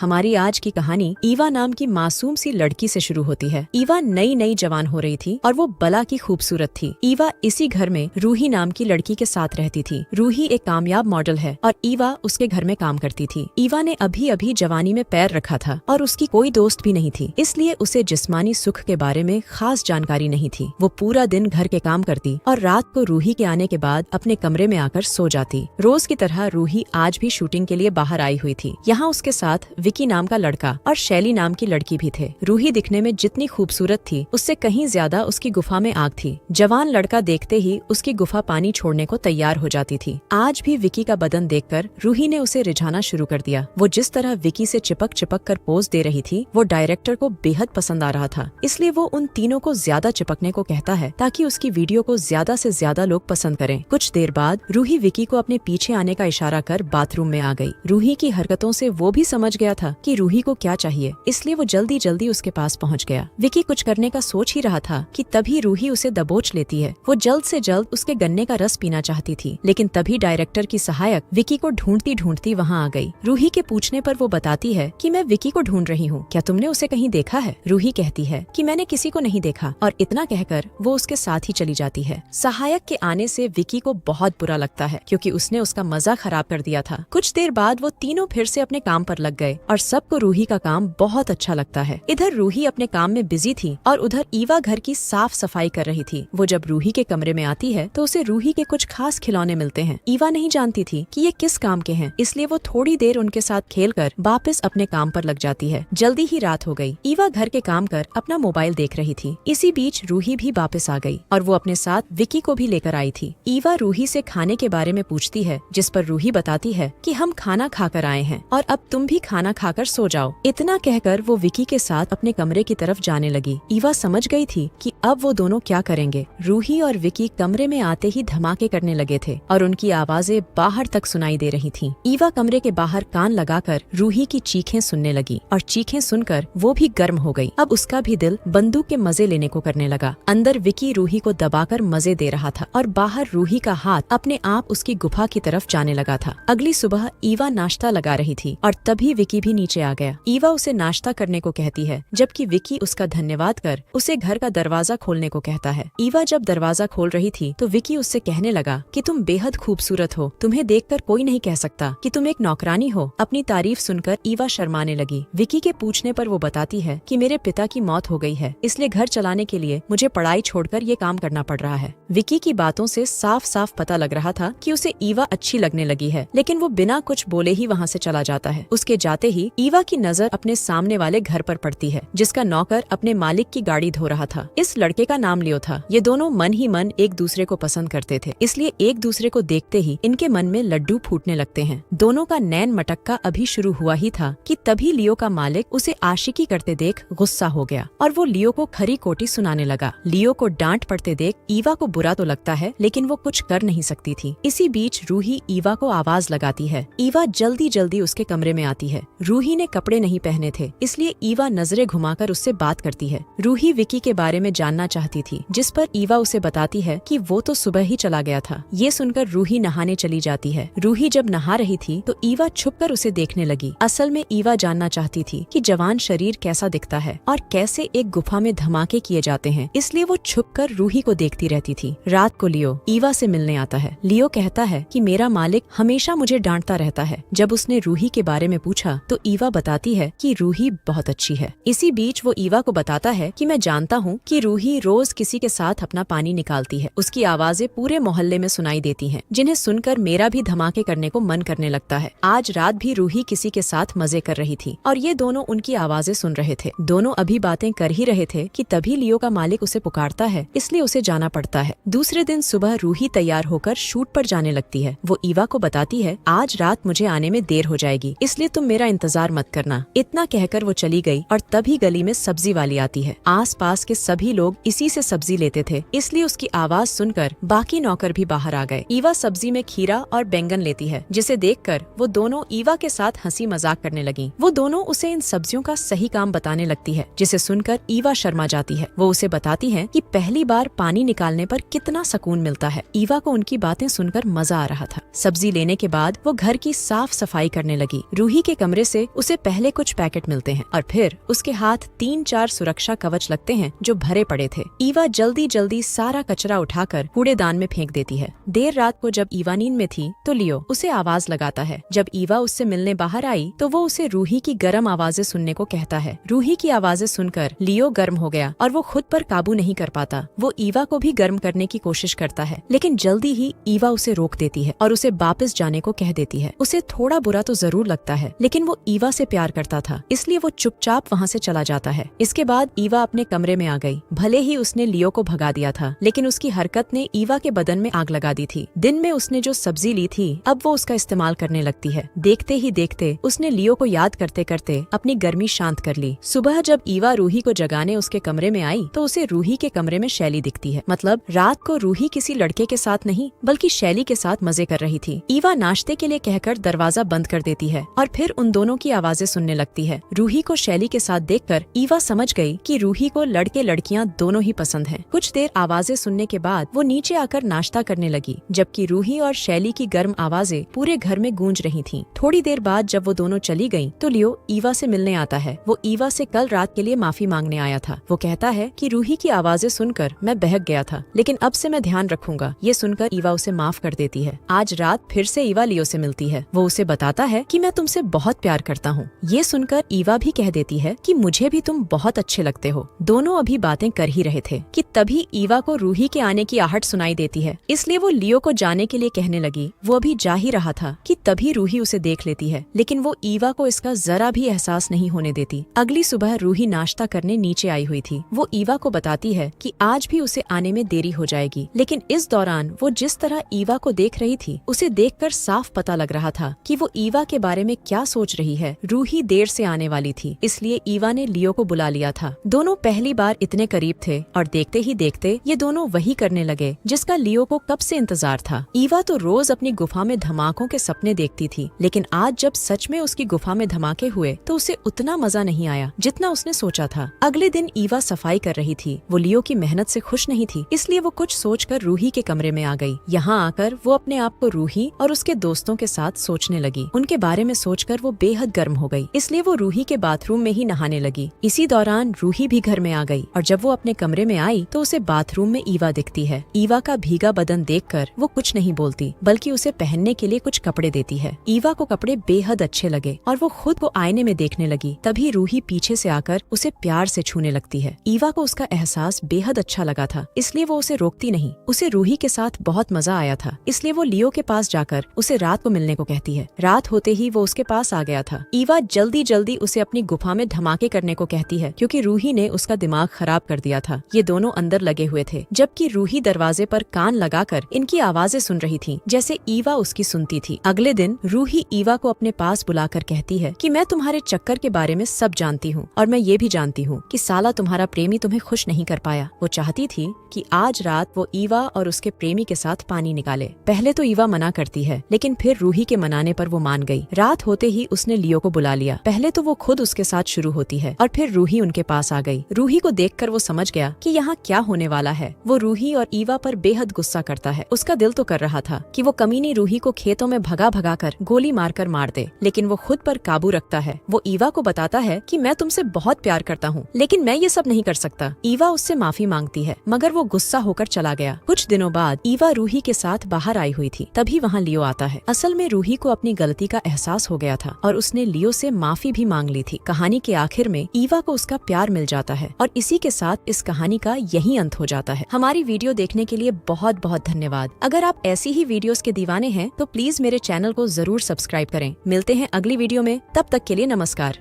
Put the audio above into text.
हमारी आज की कहानी ईवा नाम की मासूम सी लड़की से शुरू होती है। ईवा नई नई जवान हो रही थी और वो बला की खूबसूरत थी। ईवा इसी घर में रूही नाम की लड़की के साथ रहती थी। रूही एक कामयाब मॉडल है और ईवा उसके घर में काम करती थी। ईवा ने अभी अभी जवानी में पैर रखा था और उसकी कोई दोस्त भी नहीं थी, इसलिए उसे जिस्मानी सुख के बारे में खास जानकारी नहीं थी। वो पूरा दिन घर के काम करती और रात को रूही के आने के बाद अपने कमरे में आकर सो जाती। रोज की तरह रूही आज भी शूटिंग के लिए बाहर आई हुई थी। यहाँ उसके साथ विकी नाम का लड़का और शैली नाम की लड़की भी थे। रूही दिखने में जितनी खूबसूरत थी उससे कहीं ज्यादा उसकी गुफा में आग थी। जवान लड़का देखते ही उसकी गुफा पानी छोड़ने को तैयार हो जाती थी। आज भी विकी का बदन देखकर रूही ने उसे रिझाना शुरू कर दिया। वो जिस तरह विकी से चिपक चिपक कर पोज दे रही थी वो डायरेक्टर को बेहद पसंद आ रहा था, इसलिए वो उन तीनों को ज्यादा चिपकने को कहता है ताकि उसकी वीडियो को ज्यादा से ज्यादा लोग पसंद करें। कुछ देर बाद रूही विकी को अपने पीछे आने का इशारा कर बाथरूम में आ गई। रूही की हरकतों से वो भी समझ गया था कि रूही को क्या चाहिए, इसलिए वो जल्दी जल्दी उसके पास पहुंच गया। विकी कुछ करने का सोच ही रहा था कि तभी रूही उसे दबोच लेती है। वो जल्द से जल्द उसके गन्ने का रस पीना चाहती थी, लेकिन तभी डायरेक्टर की सहायक विकी को ढूंढती ढूंढती वहाँ आ गई। रूही के पूछने पर वो बताती है कि मैं विकी को ढूंढ रही हूँ, क्या तुमने उसे कहीं देखा है? रूही कहती है कि मैंने किसी को नहीं देखा और इतना कहकर वो उसके साथ ही चली जाती है। सहायक के आने से विकी को बहुत बुरा लगता है क्योंकि उसने उसका मजा खराब कर दिया था। कुछ देर बाद वो तीनों फिर से अपने काम पर लग गए और सबको रूही का काम बहुत अच्छा लगता है। इधर रूही अपने काम में बिजी थी और उधर ईवा घर की साफ सफाई कर रही थी। वो जब रूही के कमरे में आती है तो उसे रूही के कुछ खास खिलौने मिलते हैं। ईवा नहीं जानती थी कि ये किस काम के हैं, इसलिए वो थोड़ी देर उनके साथ खेलकर वापस अपने काम पर लग जाती है। जल्दी ही रात हो गई। ईवा घर के काम कर अपना मोबाइल देख रही थी। इसी बीच रूही भी वापस आ गई और वो अपने साथ विकी को भी लेकर आई थी। ईवा रूही से खाने के बारे में पूछती है, जिस पर रूही बताती है कि हम खाना खाकर आए हैं और अब तुम भी खाना खाकर सो जाओ। इतना कहकर वो विकी के साथ अपने कमरे की तरफ जाने लगी। ईवा समझ गई थी कि अब वो दोनों क्या करेंगे। रूही और विकी कमरे में आते ही धमाके करने लगे थे और उनकी आवाजें बाहर तक सुनाई दे रही थीं। ईवा कमरे के बाहर कान लगाकर रूही की चीखें सुनने लगी और चीखें सुनकर वो भी गर्म हो गई। अब उसका भी दिल बंदूक के मजे लेने को करने लगा। अंदर विकी रूही को दबाकर मजे दे रहा था और बाहर रूही का हाथ अपने आप उसकी गुफा की तरफ जाने लगा था। अगली सुबह ईवा नाश्ता लगा रही थी और तभी विकी भी नीचे आ गया। ईवा उसे नाश्ता करने को कहती है, जबकि विकी उसका धन्यवाद कर उसे घर का दरवाजा खोलने को कहता है। ईवा जब दरवाजा खोल रही थी तो विकी उससे कहने लगा कि तुम बेहद खूबसूरत हो, तुम्हें देखकर कोई नहीं कह सकता कि तुम एक नौकरानी हो। अपनी तारीफ सुनकर ईवा शर्माने लगी। विकी के पूछने पर वो बताती है कि मेरे पिता की मौत हो गई है, इसलिए घर चलाने के लिए मुझे पढ़ाई छोड़कर ये काम करना पड़ रहा है। विकी की बातों से साफ साफ पता लग रहा था कि उसे ईवा अच्छी लगने लगी है, लेकिन वो बिना कुछ बोले ही वहाँ से चला जाता है। उसके जाते ही ईवा की नजर अपने सामने वाले घर पर पड़ती है, जिसका नौकर अपने मालिक की गाड़ी धो रहा था। इस लड़के का नाम लियो था। ये दोनों मन ही मन एक दूसरे को पसंद करते थे, इसलिए एक दूसरे को देखते ही इनके मन में लड्डू फूटने लगते हैं। दोनों का नैन मटक्का अभी शुरू हुआ ही था कि तभी लियो का मालिक उसे आशिकी करते देख गुस्सा हो गया और वो लियो को खरी खोटी सुनाने लगा। लियो को डांट पड़ते देख ईवा को बुरा तो लगता है, लेकिन वो कुछ कर नहीं सकती थी। इसी बीच रूही ईवा को आवाज लगाती है। ईवा जल्दी जल्दी उसके कमरे में आती है। रूही ने कपड़े नहीं पहने थे, इसलिए ईवा नजरें घुमाकर उससे बात करती है। रूही विकी के बारे में जानना चाहती थी, जिस पर ईवा उसे बताती है कि वो तो सुबह ही चला गया था। ये सुनकर रूही नहाने चली जाती है। रूही जब नहा रही थी तो ईवा छुपकर उसे देखने लगी। असल में ईवा जानना चाहती थी कि जवान शरीर कैसा दिखता है और कैसे एक गुफा में धमाके किए जाते हैं, इसलिए वो छुपकर रूही को देखती रहती थी। रात को लियो ईवा से मिलने आता है। लियो कहता है कि मेरा मालिक हमेशा मुझे डांटता रहता है। जब उसने रूही के बारे में पूछा तो ईवा बताती है कि रूही बहुत अच्छी है। इसी बीच वो ईवा को बताता है कि मैं जानता हूँ कि रूही रोज किसी के साथ अपना पानी निकालती है। उसकी आवाजें पूरे मोहल्ले में सुनाई देती हैं, जिन्हें सुनकर मेरा भी धमाके करने को मन करने लगता है। आज रात भी रूही किसी के साथ मजे कर रही थी और ये दोनों उनकी आवाजें सुन रहे थे। दोनों अभी बातें कर ही रहे थे कि तभी लियो का मालिक उसे पुकारता है, इसलिए उसे जाना पड़ता है। दूसरे दिन सुबह रूही तैयार होकर शूट पर जाने लगती है। वो ईवा को बताती है, आज रात मुझे आने में देर हो जाएगी, इसलिए तुम मेरा इंतजार मत करना। इतना कहकर वो चली गई और तभी गली में सब्जी वाली आती है। आस पास के सभी लोग इसी से सब्जी लेते थे, इसलिए उसकी आवाज सुनकर बाकी नौकर भी बाहर आ गए। ईवा सब्जी में खीरा और बैंगन लेती है, जिसे देखकर वो दोनों ईवा के साथ हंसी मजाक करने लगी। वो दोनों उसे इन सब्जियों का सही काम बताने लगती है, जिसे सुनकर ईवा शर्मा जाती है। वो उसे बताती है कि पहली बार पानी निकालने पर कितना सुकून मिलता है। ईवा को उनकी बातें सुनकर मजा आ रहा था। सब्जी लेने के बाद वो घर की साफ सफाई करने लगी। रूही के कमरे से उसे पहले कुछ पैकेट मिलते हैं और फिर उसके हाथ 3-4 सुरक्षा कवच लगते हैं जो भरे पड़े थे। ईवा जल्दी जल्दी सारा कचरा उठाकर कूड़ेदान में फेंक देती है। देर रात को जब ईवा नींद में थी तो लियो उसे आवाज लगाता है। जब ईवा उससे मिलने बाहर आई तो वो उसे रूही की गर्म आवाजें सुनने को कहता है। रूही की आवाजें सुनकर लियो गर्म हो गया और वो खुद पर काबू नहीं कर पाता। वो ईवा को भी गर्म करने की कोशिश करता है, लेकिन जल्दी ही ईवा उसे रोक देती है और उसे वापस जाने को कह देती है। उसे थोड़ा बुरा तो जरूर लगता है, लेकिन वो ईवा से प्यार करता था, इसलिए वो चुपचाप वहाँ से चला जाता है। इसके बाद ईवा अपने कमरे में आ गई। भले ही उसने लियो को भगा दिया था, लेकिन उसकी हरकत ने ईवा के बदन में आग लगा दी थी। दिन में उसने जो सब्जी ली थी अब वो उसका इस्तेमाल करने लगती है। देखते ही देखते उसने लियो को याद करते करते अपनी गर्मी शांत कर ली। सुबह जब ईवा रूही को जगाने उसके कमरे में आई तो उसे रूही के कमरे में शैली दिखती है। मतलब रात को रूही किसी लड़के के साथ नहीं बल्कि शैली के साथ मजे कर रही थी। ईवा नाश्ते के लिए कहकर दरवाजा बंद कर देती है और फिर उन दोनों की आवाजें सुनने लगती है। रूही को शैली के साथ देखकर ईवा समझ गई कि रूही को लड़के लड़कियां दोनों ही पसंद हैं। कुछ देर आवाजें सुनने के बाद वो नीचे आकर नाश्ता करने लगी, जबकि रूही और शैली की गर्म आवाजें पूरे घर में गूंज रही थीं। थोड़ी देर बाद जब वो दोनों चली गईं, तो लियो ईवा से मिलने आता है। वो ईवा से कल रात के लिए माफी मांगने आया था। वो कहता है कि रूही की आवाजें सुनकर मैं बहक गया था, लेकिन अब से मैं ध्यान रखूंगा। ये सुनकर ईवा उसे माफ कर देती है। आज रात फिर से ईवा लियो से मिलती है। वो उसे बताता है कि मैं तुमसे बहुत प्यार करता हूँ। ये सुनकर ईवा भी कह देती है कि मुझे भी तुम बहुत अच्छे लगते हो। दोनों अभी बातें कर ही रहे थे कि तभी ईवा को रूही के आने की आहट सुनाई देती है, इसलिए वो लियो को जाने के लिए कहने लगी। वो अभी जा ही रहा था कि तभी रूही उसे देख लेती है, लेकिन वो ईवा को इसका जरा भी एहसास नहीं होने देती। अगली सुबह रूही नाश्ता करने नीचे आई हुई थी। वो ईवा को बताती है कि आज भी उसे आने में देरी हो जाएगी, लेकिन इस दौरान वो जिस तरह ईवा को देख रही थी उसे देखकर साफ पता लग रहा था कि वो ईवा के बारे में क्या सोच रही है। रूही देर से आने वाली थी, इसलिए ईवा ने लियो को बुला लिया था। दोनों पहली बार इतने करीब थे और देखते ही देखते ये दोनों वही करने लगे जिसका लियो को कब से इंतजार था। ईवा तो रोज अपनी गुफा में धमाकों के सपने देखती थी, लेकिन आज जब सच में उसकी गुफा में धमाके हुए तो उसे उतना मजा नहीं आया जितना उसने सोचा था। अगले दिन ईवा सफाई कर रही थी। वो लियो की मेहनत से खुश नहीं थी, इसलिए वो कुछ सोचकर रूही के कमरे में आ गई। यहाँ आकर वो अपने आप को रूही और उसके दोस्तों के साथ सोचने लगी। उनके बारे में सोचकर वो बेहद गर्म हो गई, इसलिए वो रूही के बाथरूम में ही नहाने लगी। इसी दौरान रूही भी घर में आ गई और जब वो अपने कमरे में आई तो उसे बाथरूम में ईवा दिखती है। ईवा का भीगा बदन देखकर वो कुछ नहीं बोलती, बल्कि उसे पहनने के लिए कुछ कपड़े देती है। ईवा को कपड़े बेहद अच्छे लगे और वो खुद को आईने में देखने लगी। तभी रूही पीछे से आकर उसे प्यार से छूने लगती है। ईवा को उसका एहसास बेहद अच्छा लगा था, इसलिए वो उसे रोकती नहीं। उसे रूही के साथ बहुत मजा आया था, इसलिए वो लियो के पास जाकर उसे रात को मिलने को कहती है। रात होते ही वो उसके पास आ गया था। ईवा जल्दी जल्दी उसे अपनी गुफा में धमाके करने को कहती है, क्योंकि रूही ने उसका दिमाग खराब कर दिया था। ये दोनों अंदर लगे हुए थे, जबकि रूही दरवाजे पर कान लगाकर इनकी आवाजें सुन रही थी, जैसे ईवा उसकी सुनती थी। अगले दिन रूही ईवा को अपने पास बुलाकर कहती है कि मैं तुम्हारे चक्कर के बारे में सब जानती हूँ और मैं ये भी जानती हूँ कि साला तुम्हारा प्रेमी तुम्हें खुश नहीं कर पाया। वो चाहती थी कि आज रात वो ईवा और उसके प्रेमी के साथ पानी निकाले। पहले तो ईवा मना करती है, लेकिन फिर रूही के मनाने पर वो मान गई। रात होते ही उसने लियो को बुला लिया। पहले तो वो खुद उसके साथ शुरू होती है और फिर रूही उनके पास आ गई। रूही को देखकर वो समझ गया कि यहाँ क्या होने वाला है। वो रूही और ईवा पर बेहद गुस्सा करता है। उसका दिल तो कर रहा था कि वो कमीनी रूही को खेतों में भगा भगा कर गोली मारकर मार दे, लेकिन वो खुद पर काबू रखता है। वो ईवा को बताता है कि मैं तुमसे बहुत प्यार करता हूँ, लेकिन मैं ये सब नहीं कर सकता। ईवा उससे माफी मांगती है, मगर वो गुस्सा होकर चला गया। कुछ दिनों बाद ईवा रूही के साथ बाहर आई हुई थी, तभी वहाँ लियो आता है। असल में रूही को अपनी गलती का एहसास हो गया था और उसने लियो से माफी भी मांग ली थी। कहानी के आखिर में ईवा को उसका प्यार मिल जाता है और इसी के साथ इस कहानी का यही अंत हो जाता है। हमारी वीडियो देखने के लिए बहुत बहुत धन्यवाद। अगर आप ऐसी ही वीडियोस के दीवाने हैं तो प्लीज मेरे चैनल को जरूर सब्सक्राइब करें। मिलते हैं अगली वीडियो में, तब तक के लिए नमस्कार।